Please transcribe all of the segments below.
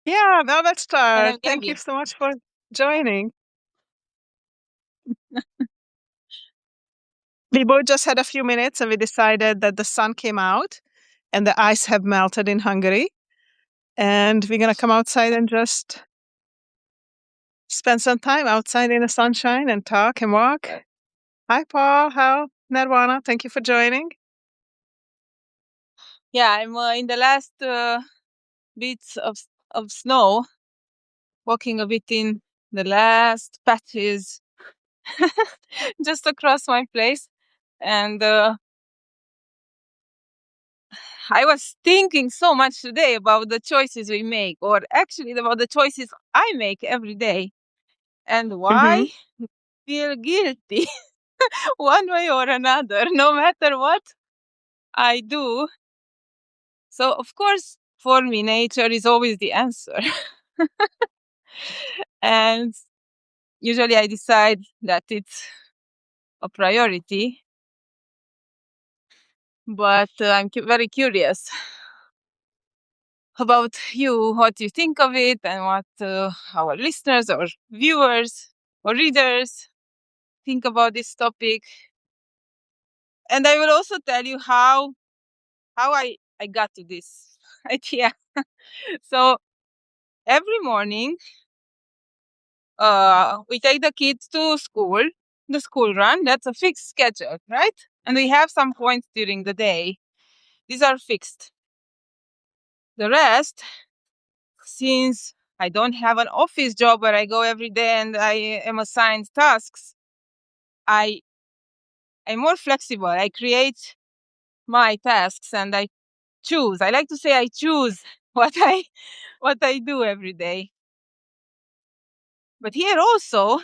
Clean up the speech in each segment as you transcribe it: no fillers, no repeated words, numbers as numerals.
Yeah, now let's And start. I'm Thank you Gabby. so much for joining. We both just had a few minutes and we decided that the sun came out and the ice have melted in Hungary. And we're going to come outside and just spend some time outside in the sunshine and talk and walk. Hi, Paul. How? Nirvana. Thank you for joining. Yeah, I'm in the last bits of snow, walking a bit in the last patches just across my place. And I was thinking so much today about the choices we make, or actually about the choices I make every day, and why I feel guilty one way or another, no matter what I do. So, of course, for me, nature is always the answer. And usually I decide that it's a priority, but I'm very curious about you, what you think of it, and what our listeners or viewers or readers think about this topic. And I will also tell you how I got to this idea. So every morning, we take the kids to school, the school run. That's a fixed schedule, right? And we have some points during the day. These are fixed. The rest, since I don't have an office job where I go every day and I am assigned tasks, I'm more flexible. I create my tasks and I choose. I like to say I choose what I do every day. But here also,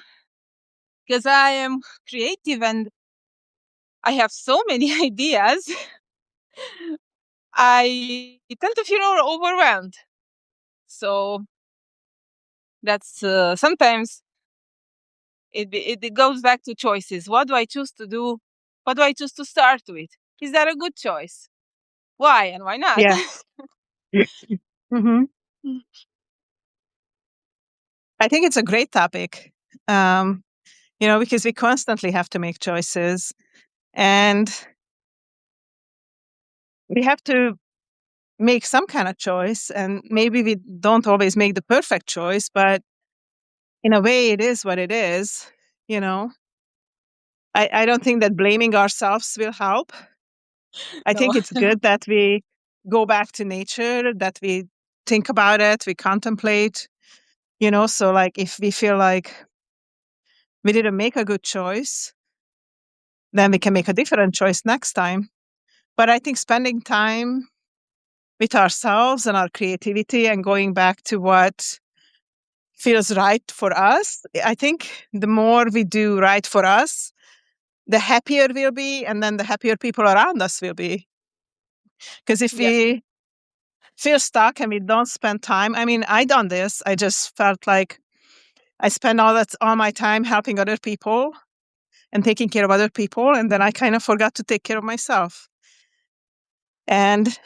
because I am creative and I have so many ideas, I tend to feel overwhelmed. So that's sometimes it goes back to choices. What do I choose to do? What do I choose to start with? Is that a good choice? Why and why not? Yes. hmm I think it's a great topic, because we constantly have to make choices and we have to make some kind of choice. And maybe we don't always make the perfect choice, but in a way, it is what it is. You know, I don't think that blaming ourselves will help. I No. think it's good that we go back to nature, that we think about it, we contemplate, so like if we feel like we didn't make a good choice, then we can make a different choice next time. But I think spending time with ourselves and our creativity and going back to what feels right for us, I think the more we do right for us, the happier we'll be, and then the happier people around us will be. Because if Yeah. we feel stuck and we don't spend time, I mean, I done this. I just felt like I spend all my time helping other people and taking care of other people, and then I kind of forgot to take care of myself. And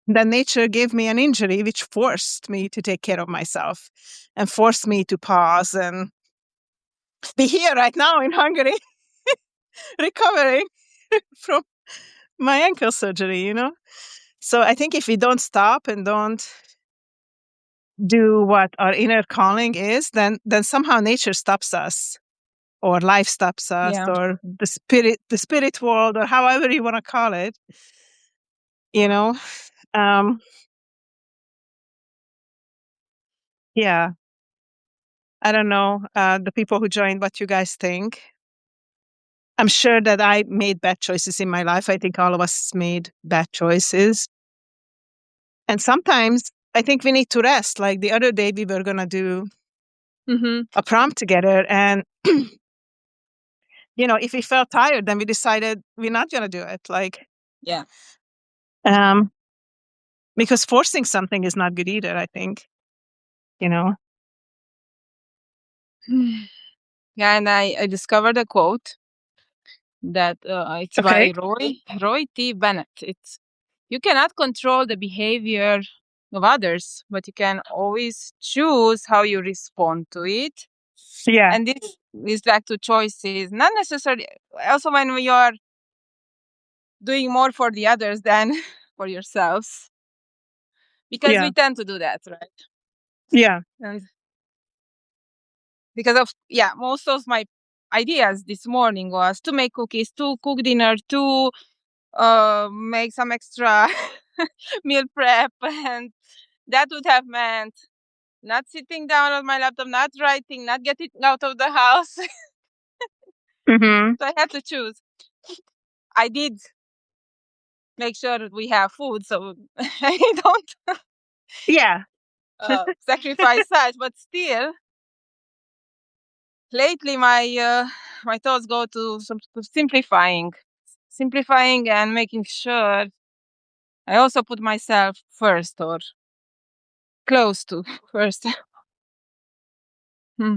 then nature gave me an injury, which forced me to take care of myself and forced me to pause and be here right now in Hungary, recovering from my ankle surgery. So I think if we don't stop and don't do what our inner calling is, then somehow nature stops us, or life stops us, Yeah. or the spirit world, or however you want to call it. You know, um, yeah. I don't know the people who joined what you guys think. I'm sure that I made bad choices in my life. I think all of us made bad choices, and sometimes I think we need to rest. Like the other day, we were gonna do Mm-hmm. a prompt together, and if we felt tired, then we decided we're not gonna do it. Like, Yeah. um, because forcing something is not good either. I think, you know. Yeah, and I discovered a quote that it's Okay. by Roy T. Bennett. It's, you cannot control the behavior of others, but you can always choose how you respond to it. Yeah. And this is back to choices, not necessarily. Also, when you are doing more for the others than for yourselves, because Yeah. we tend to do that, right? Yeah. And because of most of my ideas this morning was to make cookies, to cook dinner, to make some extra meal prep, and that would have meant not sitting down on my laptop, not writing, not getting out of the house. Mm-hmm. So I had to choose. I did make sure that we have food, so I don't Yeah. sacrifice such. But still, lately my thoughts go to simplifying and making sure I also put myself first or close to first. Hmm.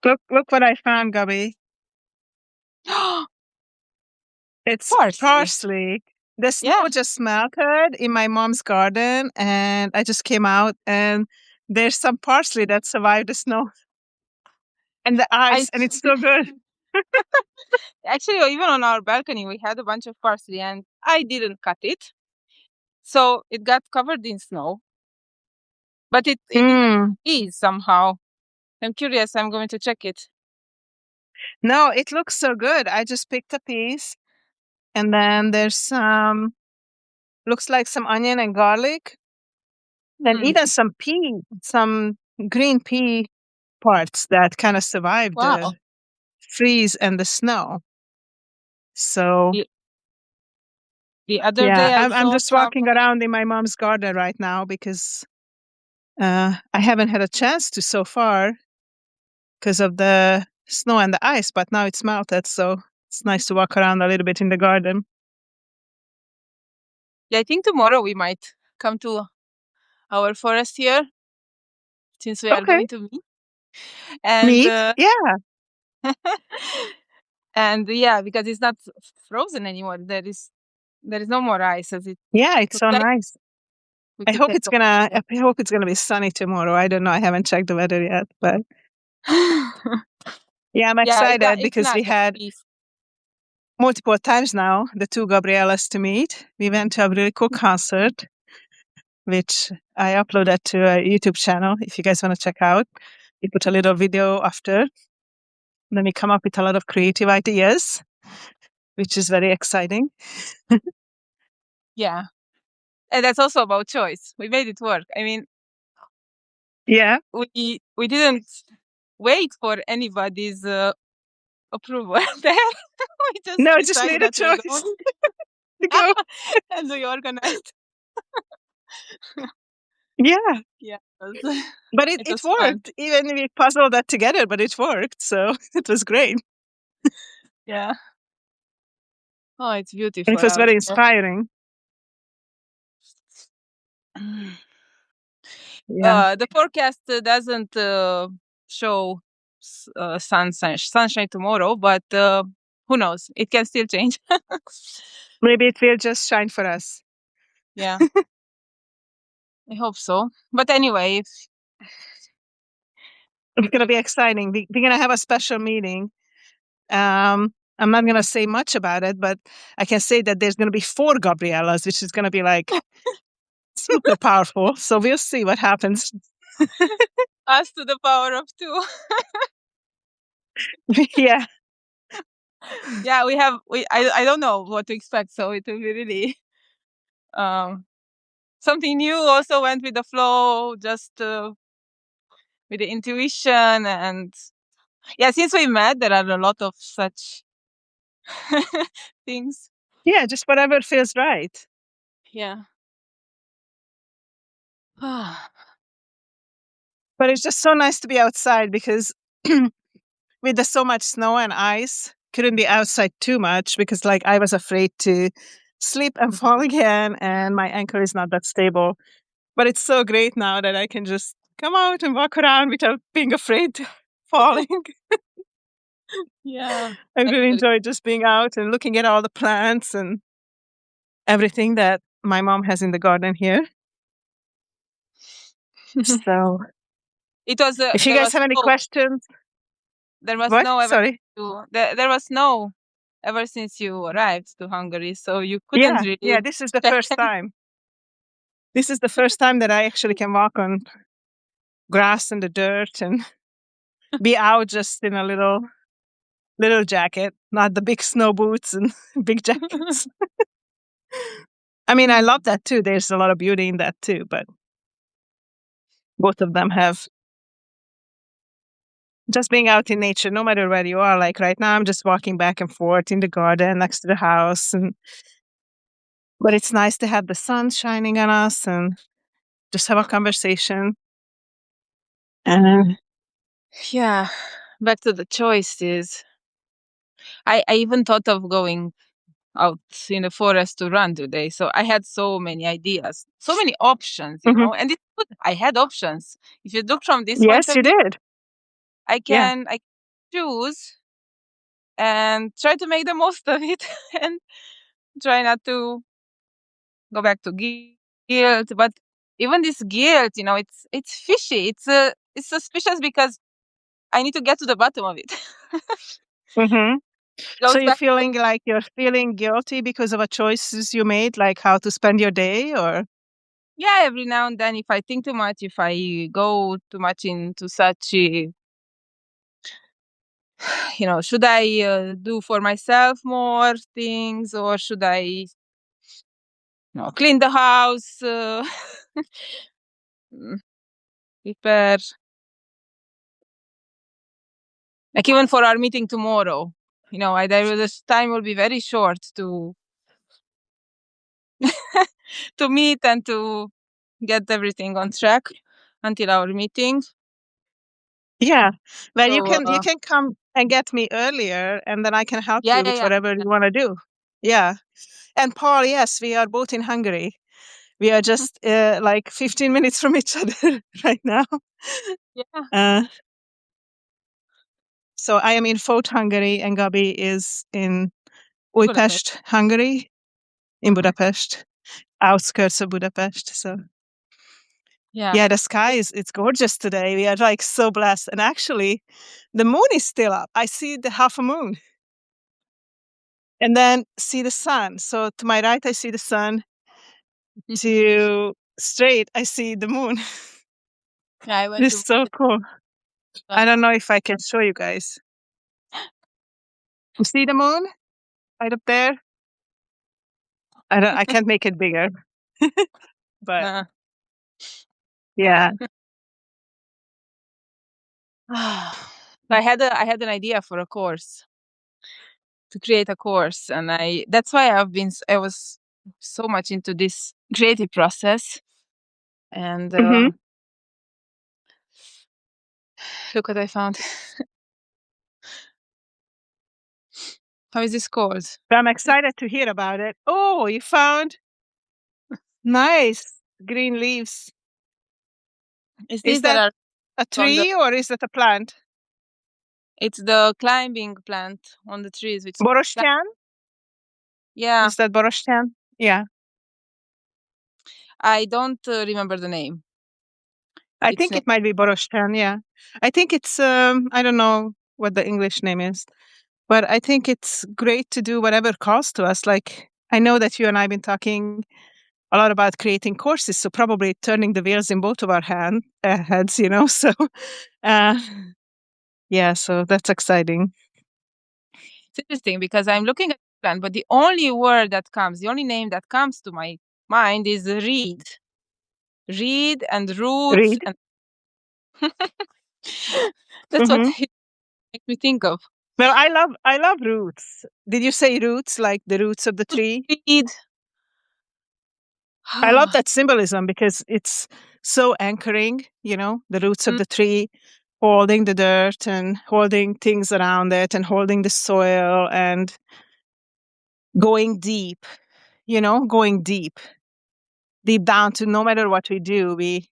Look what I found, Gabby. It's Parsley. parsley. The Yeah. snow just melted in my mom's garden, and I just came out, and there's some parsley that survived the snow and the I ice, and it's so good. actually, even on our balcony, we had a bunch of parsley, and I didn't cut it, so it got covered in snow. But it Mm. is somehow. I'm curious. I'm going to check it. No, it looks so good. I just picked a piece, and then there's some, looks like some onion and garlic, and Hmm. even some pea, some green pea parts that kind of survived the Wow. freeze and the snow. So The, the other yeah, day I I'm saw just some. walking around in my mom's garden right now because I haven't had a chance to so far because of the snow and the ice, but now it's melted, so it's nice to walk around a little bit in the garden. Yeah, I think tomorrow we might come to our forest here since we are Okay. going to meet. And Meat? Yeah. and yeah, because it's not frozen anymore. There is no more ice as it Yeah, it's looks so like. nice. We could take I hope it's gonna be sunny tomorrow. I don't know. I haven't checked the weather yet, but yeah, I'm Yeah, excited it's because not we at had least. multiple times now the two Gabriellas to meet. We went to a really cool concert, which I uploaded to a YouTube channel if you guys want to check out. We put a little video after. Then we come up with a lot of creative ideas, which is very exciting. Yeah. And that's also about choice. We made it work. I mean, Yeah. we didn't wait for anybody's approval there. We just No, just decided made a that we're choice going to go. and we organized. Yeah. Yeah, But it it was fun. worked. Even we puzzled that together, but it worked. So it was great. Yeah. Oh, it's It beautiful was out very here. inspiring. Yeah. The forecast doesn't show sunshine tomorrow, but who knows? It can still change. Maybe it will just shine for us. Yeah, I hope so. But anyway, It's going to be exciting. We're going to have a special meeting. I'm not going to say much about it, but I can say that there's going to be 4 Gabriellas, which is going to be like super powerful. So we'll see what happens. us to the power of 2. Yeah. Yeah, I don't know what to expect, so it will be really um something new. Also went with the flow, just with the intuition. And yeah, since we met, there are a lot of such things. Yeah. Just whatever feels right. Yeah. But it's just so nice to be outside because with the so much snow and ice, couldn't be outside too much because like I was afraid to slip and fall again, and my ankle is not that stable. But it's so great now that I can just come out and walk around without being afraid to falling. Yeah. I really Actually, enjoy just being out and looking at all the plants and everything that my mom has in the garden here. So It was. if you There guys was have any snow. questions, There was what? snow ever. Sorry. There was snow ever since you arrived to Hungary, so you couldn't Yeah, yeah. really This is the check. first time. This is the first time that I actually can walk on grass and the dirt and be out just in a little jacket, not the big snow boots and big jackets. I mean, I love that too. There's a lot of beauty in that too, but both of them have just being out in nature, no matter where you are. Like right now, I'm just walking back and forth in the garden next to the house, but it's nice to have the sun shining on us and just have a conversation. And Yeah, back to the choices. I even thought of going out in the forest to run today. So I had so many ideas, so many options, mhm. and it's good. I had options. If you look from this point Yes, of you view, did. I Yeah. can choose and try to make the most of it and try not to go back to guilt. But even this guilt, it's fishy. It's suspicious because I need to get to the bottom of it. hmm So Goes you're back. feeling like you're feeling guilty because of a choices you made, like how to spend your day, or Yeah, every now and then, if I think too much, if I go too much into such, should I do for myself more things, or should I, clean the house, mm, prepare, like even for our meeting tomorrow. This time will be very short to to meet and to get everything on track until our meeting. yeah. Well, you So can come and get me earlier, and then I can help yeah, you yeah, with yeah, whatever you want to do. Yeah. And Paul, yes, we are both in Hungary. We are just like 15 minutes from each other right now. yeah. Uh, so I am in Fort Hungary, and Gabi is in Budapest. Újpest, Hungary, in Mhm. Budapest, outskirts of Budapest. So Yeah. yeah, the sky is it's gorgeous today. We are like so blessed, and actually, the moon is still up. I see the half a moon, and then see the sun. So to my right, I see the sun. To straight, I see the moon. Yeah, I went It's to so cool. I uh, don't know if I can show you guys. You see the moon right up there? I can't make it bigger, but uh, yeah. I had an idea for a course, to create a course, and that's why I was so much into this creative process. And hmm look what I found. How is this called? I'm excited to hear about it. Oh, you found nice green leaves. It's Is these that that are a from the. tree or is that a plant? It's the climbing plant on the trees, which. Borostyán? Yeah, Is that Borostyán? Yeah. I don't remember the name. I It's think it might be Borostyán, yeah. I think it's I don't know what the English name is, but I think it's great to do whatever calls to us. Like I know that you and I've been talking a lot about creating courses, so probably turning the wheels in both of our heads, So uh yeah, so that's exciting. it's interesting because I'm looking at the plant, but the only name that comes to my mind is reed and roots, Read. and that's what hmm it makes me think of. Well, I love roots. Did you say roots like the roots of the tree? Reed. I love that symbolism because it's so anchoring, the roots of Mm, the tree holding the dirt and holding things around it and holding the soil and going deep, going deep down to no matter what we do, we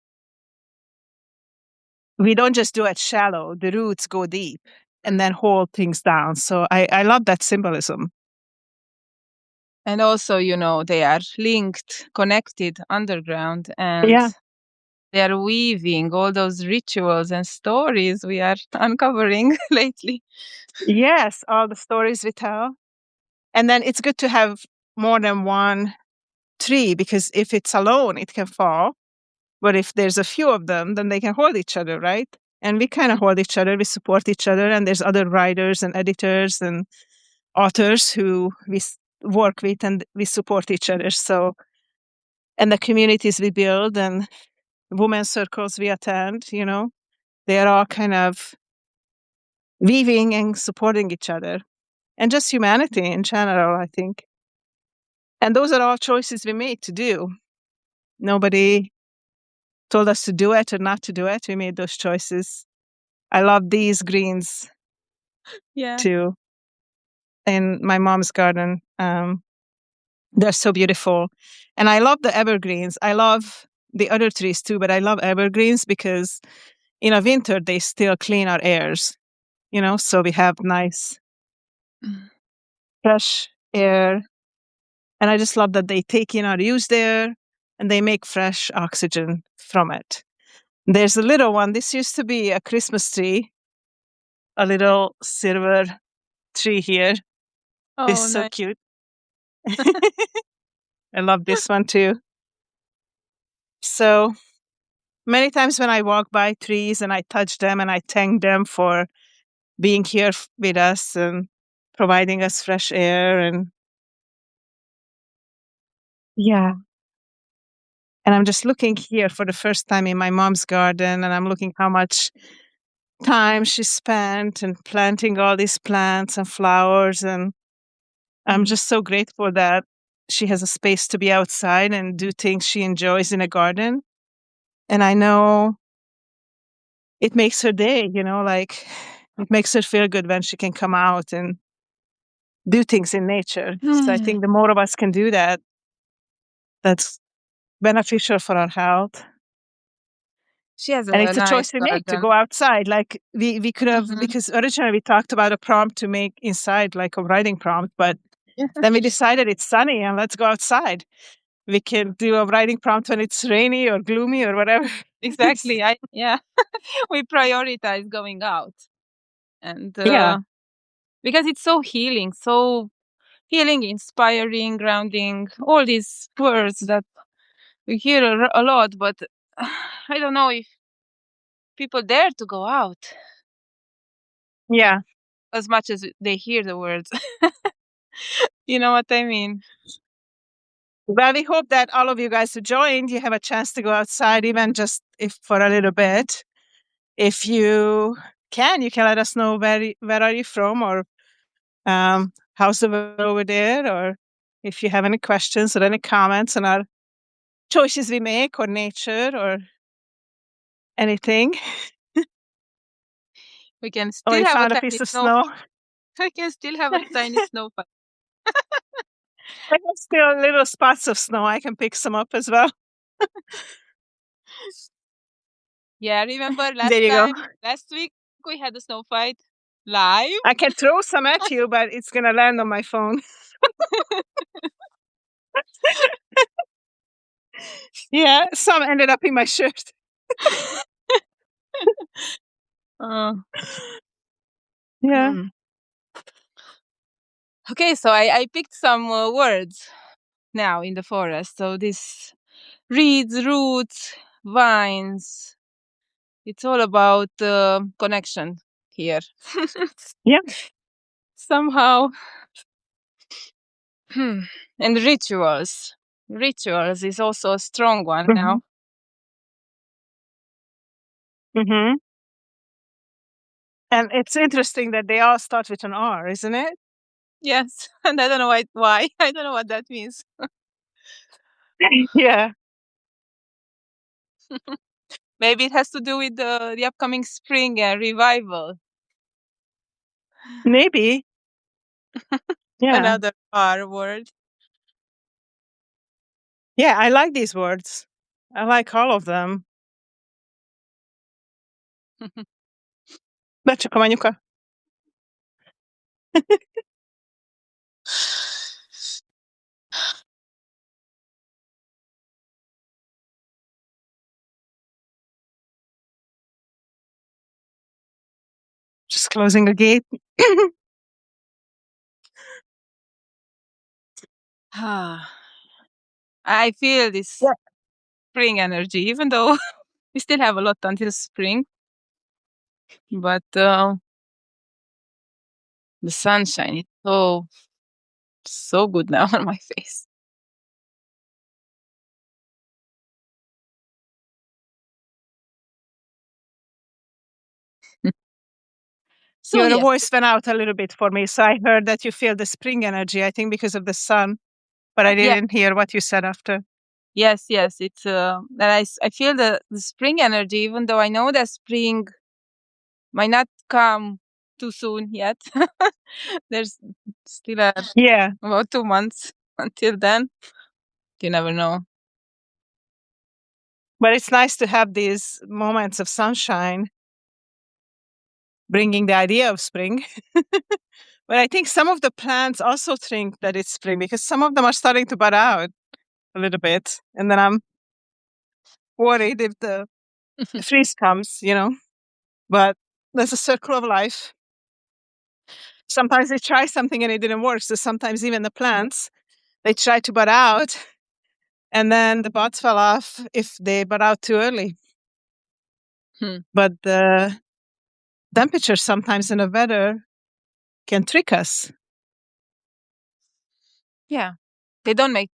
don't just do it shallow. The roots go deep and then hold things down. So I love that symbolism. and also, they are linked, connected underground, and Yeah. they are weaving all those rituals and stories we are uncovering lately. Yes, all the stories we tell. And then it's good to have more than one tree, because if it's alone, it can fall. But if there's a few of them, then they can hold each other, right? And we kind of hold each other, we support each other. And there's other writers and editors and authors who work with, and we support each other. So, and the communities we build and women's circles we attend, they're all kind of weaving and supporting each other, and just humanity in general, I think. And those are all choices we made to do. Nobody told us to do it or not to do it. We made those choices. I love these greens Yeah. too in my mom's garden. They're so beautiful. And I love the evergreens. I love the other trees too, but I love evergreens because in a winter they still clean our airs, so we have nice fresh air. And I just love that they take in our used air and they make fresh oxygen from it. There's a little one. This used to be a Christmas tree, a little silver tree here. This Oh, is so nice. cute. I love this one too. So many times when I walk by trees and I touch them and I thank them for being here with us and providing us fresh air. And yeah. And I'm just looking here for the first time in my mom's garden, and I'm looking how much time she spent and planting all these plants and flowers. And I'm just so grateful that she has a space to be outside and do things she enjoys in a garden. And I know it makes her day, like it makes her feel good when she can come out and do things in nature. So I Mm. think the more of us can do that, that's beneficial for our health. She has And a it's a nice choice we make to garden. go outside. Like we could have, Mhm. because originally we talked about a prompt to make inside, like a writing prompt, but then we decided it's sunny and let's go outside. We can do a writing prompt when it's rainy or gloomy or whatever. Exactly. Yeah. We prioritize going out, and Yeah. because it's so healing, inspiring, grounding, all these words that we hear a lot, but I don't know if people dare to go out Yeah. as much as they hear the words. You know what I mean? Well, we hope that all of you guys who joined, you have a chance to go outside, even just if for a little bit. If you can, you can let us know where are you from, or how's the weather over there, or if you have any questions or any comments on our choices we make, or nature, or anything. We can Oh, still you have a found a tiny piece of snow. snow. I can still have a tiny snowflake. I have still little spots of snow. I can pick some up as well. Yeah, remember There you go. last week we had a snow fight live. I can throw some at you, but it's gonna land on my phone. Yeah, some ended up in my shirt. Uh, Yeah. hmm. Okay, so I picked some words now in the forest. So this reeds, roots, vines. It's all about connection here. Yeah. Somehow. And rituals. Rituals is also a strong one Hmm. now. Hmm. And it's interesting that they all start with an R, isn't it? Yes, and I don't know why. I don't know what that means. Yeah. Maybe it has to do with the upcoming spring and revival. Maybe. Yeah. Another R word. Yeah, I like these words. I like all of them. Becsukom anyuka. Just closing a gate. I feel this Yeah. spring energy, even though we still have a lot until spring. But the sunshine is so good now on my face. So Your yes, voice went out a little bit for me. So I heard that you feel the spring energy, I think because of the sun, but I yeah, didn't hear what you said after. yes. It's that I feel the spring energy, even though I know that spring might not come too soon yet. There's still Yeah. about 2 months until then. You never know. But it's nice to have these moments of sunshine bringing the idea of spring. But I think some of the plants also think that it's spring because some of them are starting to bud out a little bit. And then I'm worried if the freeze comes, But that's a circle of life. Sometimes they try something and it didn't work. So sometimes even the plants, they try to bud out and then the buds fell off if they bud out too early. But the temperature sometimes in the weather can trick us. Yeah, they don't make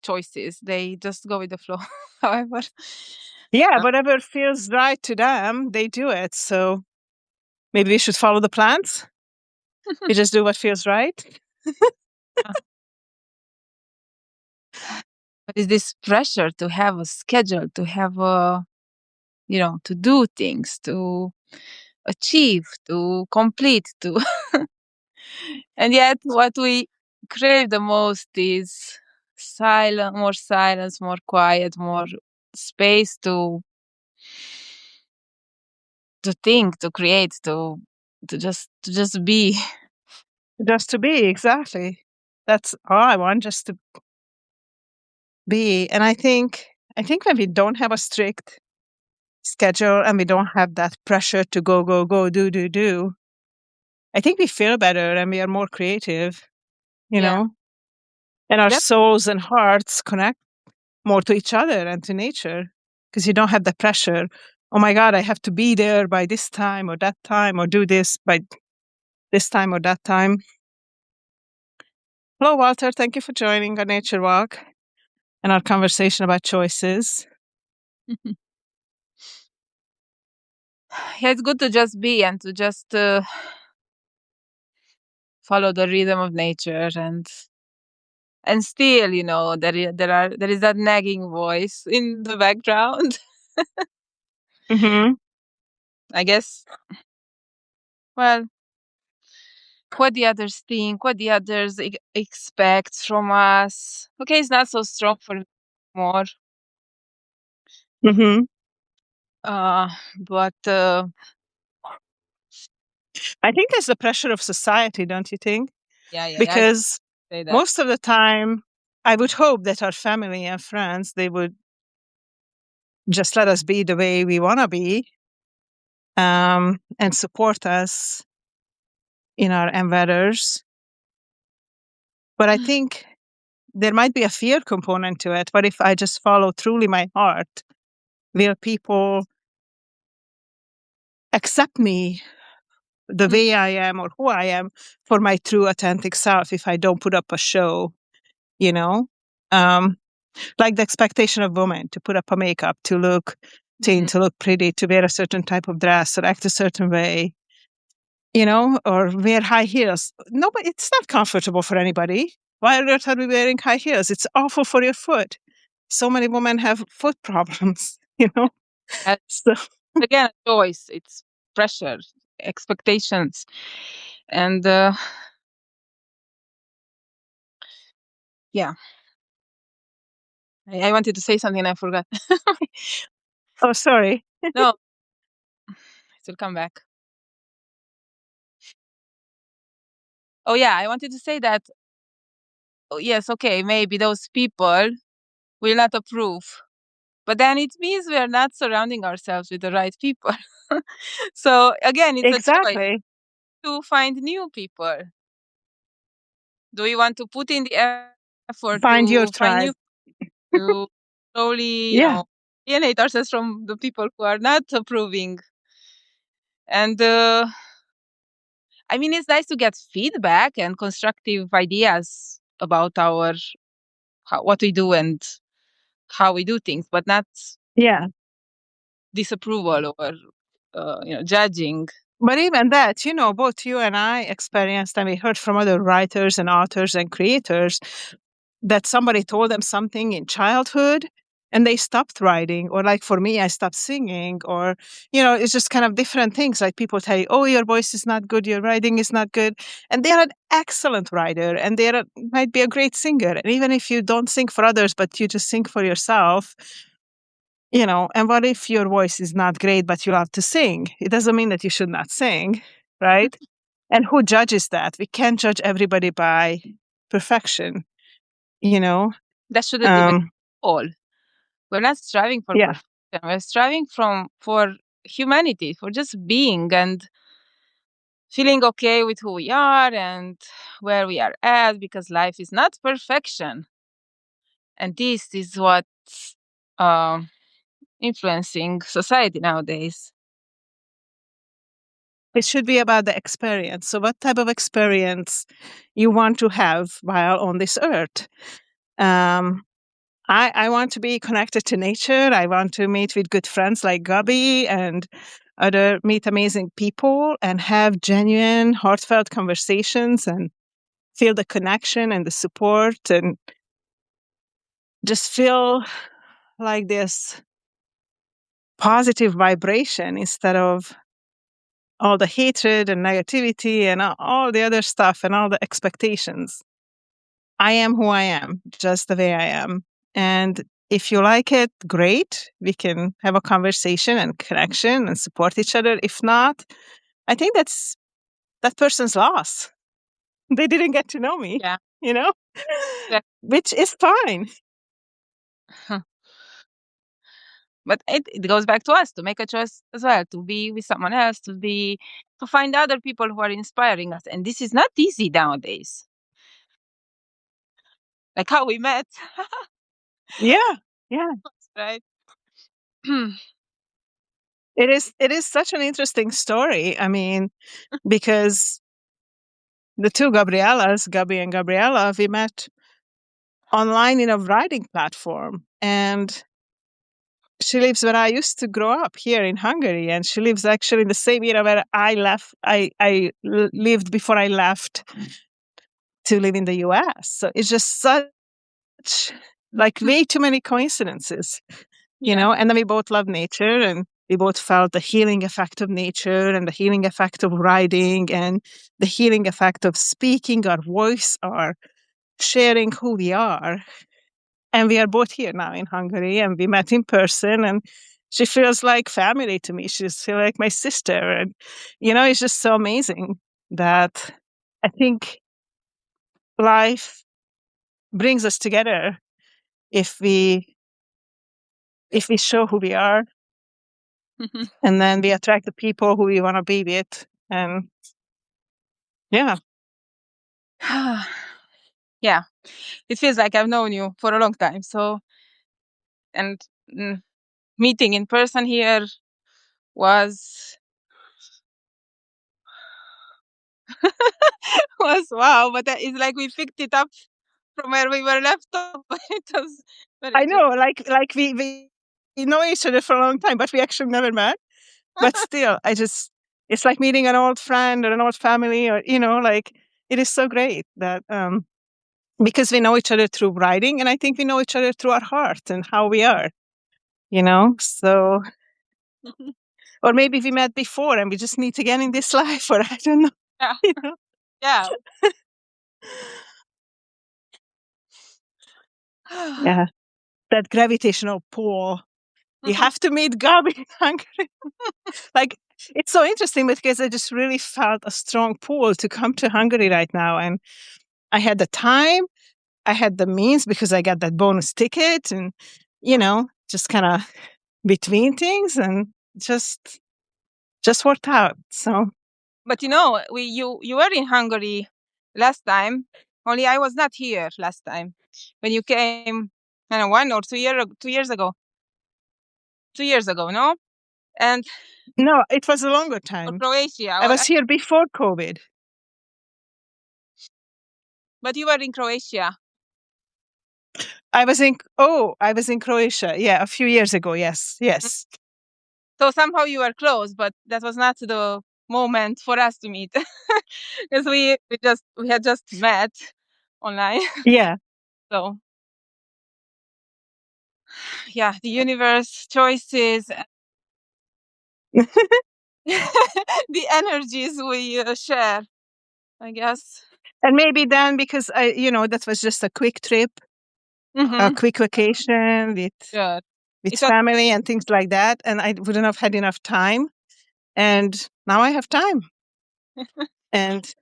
choices; they just go with the flow. However, Yeah, whatever feels right to them, they do it. So maybe we should follow the plants. We just do what feels right. but is this pressure to have a schedule, to have a to do things, to achieve, to complete, to and yet what we crave the most is silence, more quiet, more space to think, to create, to just be. Just to be, exactly. That's all I want, just to be. And I think when we don't have a strict schedule and we don't have that pressure to go, go, go, do, I think we feel better and we are more creative, you Yeah. know, and our Yep. souls and hearts connect more to each other and to nature because you don't have the pressure. Oh my God, I have to be there by this time or that time or do this by this time or that time. Hello, Walter. Thank you for joining our nature walk and our conversation about choices. Yeah, it's good to just be and to just follow the rhythm of nature and still, there is that nagging voice in the background. Mm-hmm. I guess. Well, what the others think, what the others expect from us. Okay, it's not so strong for me more. Mm-hmm. Uh, but I think there's the pressure of society, don't you think? yeah, I Because say that. most of the time, I would hope that our family and friends, they would just let us be the way we want to be, and support us in our endeavors. But I think there might be a fear component to it. What if I just follow truly my heart? Will people accept me the Mm, way I am or who I am for my true authentic self if I don't put up a show, you know? Um, like the expectation of women to put up a makeup, to look thin, mm, to look pretty, to wear a certain type of dress or act a certain way, or wear high heels. No, but it's not comfortable for anybody. Why on earth are we wearing high heels? It's awful for your foot. So many women have foot problems, uh, So, again, a choice. It's pressure, expectations, and yeah. I wanted to say something and I forgot. oh, sorry. No, it will come back. Oh yeah, I wanted to say that. Oh, yes, okay, maybe those people will not approve But then it means we are not surrounding ourselves with the right people. So again, it's a choice Exactly. to find new people. Do we want to put in the effort Find your to find tribe. new, to slowly, Yeah. alienate ourselves from the people who are not approving? And I mean, it's nice to get feedback and constructive ideas about what we do and how we do things, but not Yeah. disapproval or judging. But even that, both you and I experienced, and we heard from other writers and authors and creators that somebody told them something in childhood and they stopped writing. Or like for me, I stopped singing, or, it's just kind of different things. Like people tell you, oh, your voice is not good, your writing is not good. And they're an excellent writer and might be a great singer. And even if you don't sing for others, but you just sing for yourself, and what if your voice is not great, but you love to sing? It doesn't mean that you should not sing, right? And who judges that? We can't judge everybody by perfection, you know? That shouldn't even Um, all. We're not striving for yeah, perfection. We're striving for humanity, for just being and feeling okay with who we are and where we are at, because life is not perfection. And this is what's um, influencing society nowadays. it should be about the experience. So, what type of experience you want to have while on this earth? Um, I want to be connected to nature. I want to meet with good friends like Gabi and meet amazing people and have genuine, heartfelt conversations and feel the connection and the support and just feel like this positive vibration instead of all the hatred and negativity and all the other stuff and all the expectations. I am who I am, just the way I am. And if you like it, great. We can have a conversation and connection and support each other. If not, I think that person's loss. They didn't get to know me, Yeah. you know, Yeah. which is fine. But it goes back to us to make a choice as well, to be with someone else, to find other people who are inspiring us. And this is not easy nowadays. Like how we met, Yeah. Yeah. right? It is such an interesting story. I mean, because the two Gabriellas, Gabi and Gabriella, we met online in a writing platform. And she lives where I used to grow up here in Hungary. And she lives actually in the same area where lived before I left to live in the US. So it's just such like way too many coincidences, Yeah. and then we both love nature and we both felt the healing effect of nature and the healing effect of writing and the healing effect of speaking our voice or sharing who we are. And we are both here now in Hungary and we met in person and she feels like family to me. She's feel like my sister. And, it's just so amazing that I think life brings us together if we show who we are and then we attract the people who we want to be with. And yeah. Yeah. It feels like I've known you for a long time. So, and meeting in person here was was wow, but it's like we picked it up from where we were left off. It was very I interesting. know, like we know each other for a long time, but we actually never met. But still, it's like meeting an old friend or an old family, or like it is so great that because we know each other through writing, and I think we know each other through our heart and how we are. So or maybe we met before and we just meet again in this life, or I don't know. Yeah. You know? Yeah. Yeah, that gravitational pull. You have to meet Gabi in Hungary. Like, it's so interesting because I just really felt a strong pull to come to Hungary right now. And I had the time, I had the means because I got that bonus ticket. And, just kind of between things, and just worked out. So, But you were in Hungary last time. Only I was not here last time when you came. I don't know, 2 years ago. 2 years ago, no? And no, it was a longer for time. Croatia, I was here before COVID. but you were in Croatia. I was in Croatia. Yeah, a few years ago. Yes. So somehow you were close, but that was not the moment for us to meet because we had just met online. Yeah. So yeah, the universe, choices, the energies we share, I guess. And maybe then, because that was just a quick trip, a quick vacation Sure. with It was, family and things like that, and I wouldn't have had enough time. And now I have time, and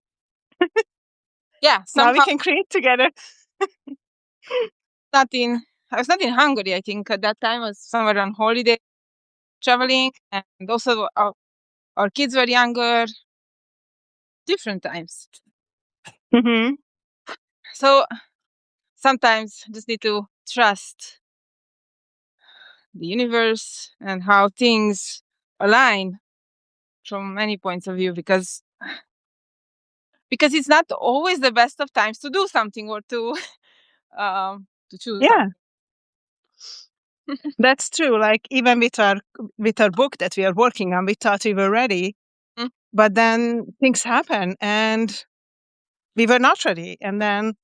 yeah, now we somehow can create together. not in. I was not in Hungary. I think at that time I was somewhere on holiday, traveling, and also our kids were younger. Different times. Hmm. So sometimes just need to trust the universe and how things align from many points of view, because it's not always the best of times to do something or to choose Yeah, something. that's true. Like, even with our book that we are working on, we thought we were ready, Mm. but then things happen, and we were not ready. And then,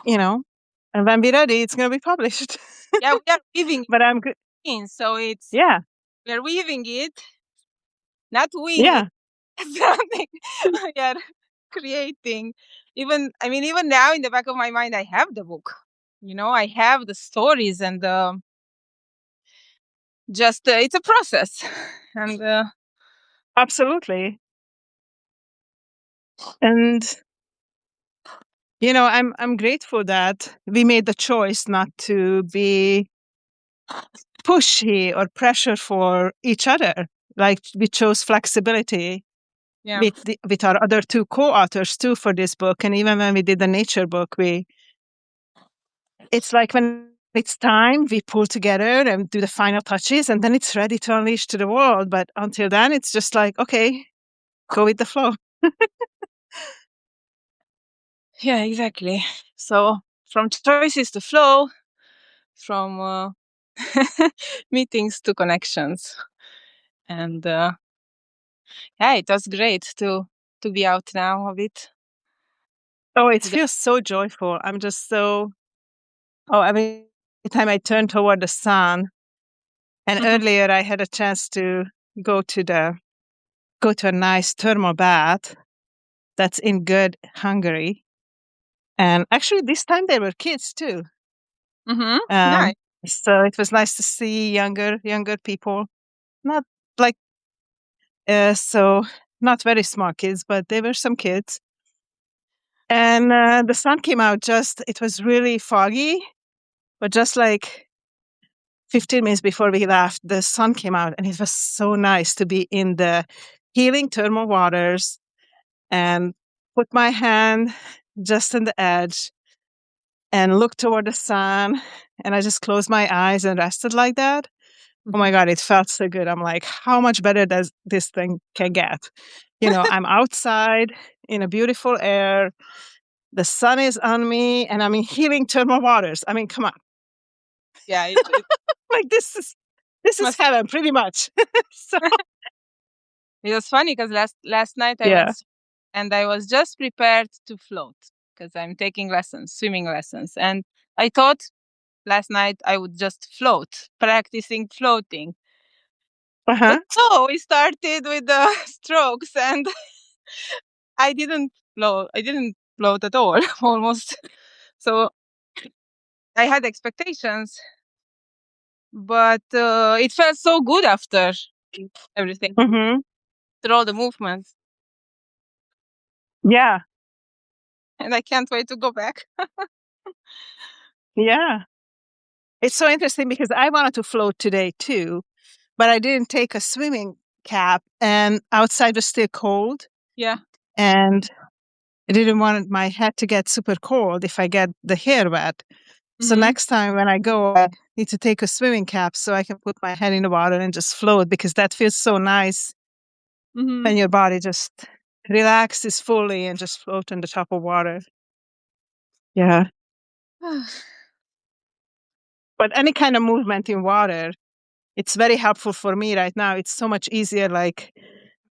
and when we're ready, it's going to be published. Yeah, we are weaving But I'm good. it in, so Yeah, we are weaving it, not wing it. yeah, Something we are creating. Even now in the back of my mind, I have the book. I have the stories, and just it's a process. And absolutely. And I'm grateful that we made the choice not to be pushy or pressure for each other. Like, we chose flexibility yeah, with our other two co-authors too for this book. And even when we did the nature book, it's like, when it's time, we pull together and do the final touches, and then it's ready to unleash to the world. But until then, it's just like, okay, go with the flow. yeah, exactly. So from choices to flow, from meetings to connections, and yeah, it was great to be out now a bit. Oh, it feels so joyful. I'm just so, every time I turn toward the sun. And Mhm. earlier I had a chance to go to a nice thermal bath that's in good Hungary. And actually this time there were kids too. Nice. So it was nice to see younger people. Not like so not very small kids, but there were some kids. And the sun came out, it was really foggy, but just like 15 minutes before we left, the sun came out, and it was so nice to be in the healing thermal waters and put my hand just on the edge and look toward the sun. And I just closed my eyes and rested like that. Oh my God, it felt so good. I'm like, how much better does this thing can get? I'm outside in a beautiful air. The sun is on me, and I'm in healing thermal waters. I mean, come on. Yeah, it Like, this is must. heaven, pretty much. So, It was funny because last night I yeah. went, and I was just prepared to float because I'm taking lessons, swimming lessons, and I thought last night I would just float, practicing floating. But Uh-huh. no, we started with the strokes, and I didn't float. I didn't float at all, almost. So I had expectations, but it felt so good after everything, Hmm. after all the movements, Yeah. and I can't wait to go back. Yeah. It's so interesting because I wanted to float today too, but I didn't take a swimming cap, and outside was still cold. Yeah. And I didn't want my head to get super cold if I get the hair wet. So next time when I go, I need to take a swimming cap so I can put my head in the water and just float, because that feels so nice when your body just relaxes fully and just float on the top of water. Yeah. But any kind of movement in water, it's very helpful for me right now. It's so much easier. Like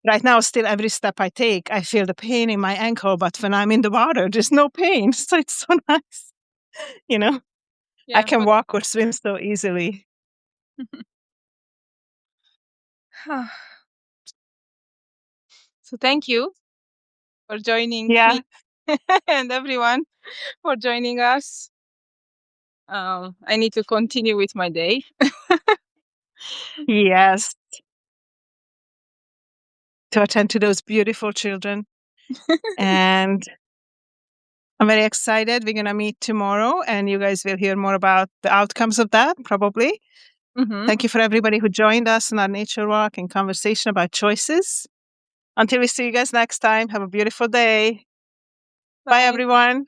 right now, still every step I take, I feel the pain in my ankle. But when I'm in the water, there's no pain. So it's so nice. You know, I can walk or swim so easily. So thank you for joining Yeah. me and everyone for joining us. I need to continue with my day. Yes. To attend to those beautiful children. And I'm very excited. We're going to meet tomorrow, and you guys will hear more about the outcomes of that, probably. Thank you for everybody who joined us in our nature walk and conversation about choices. Until we see you guys next time, have a beautiful day. Bye everyone.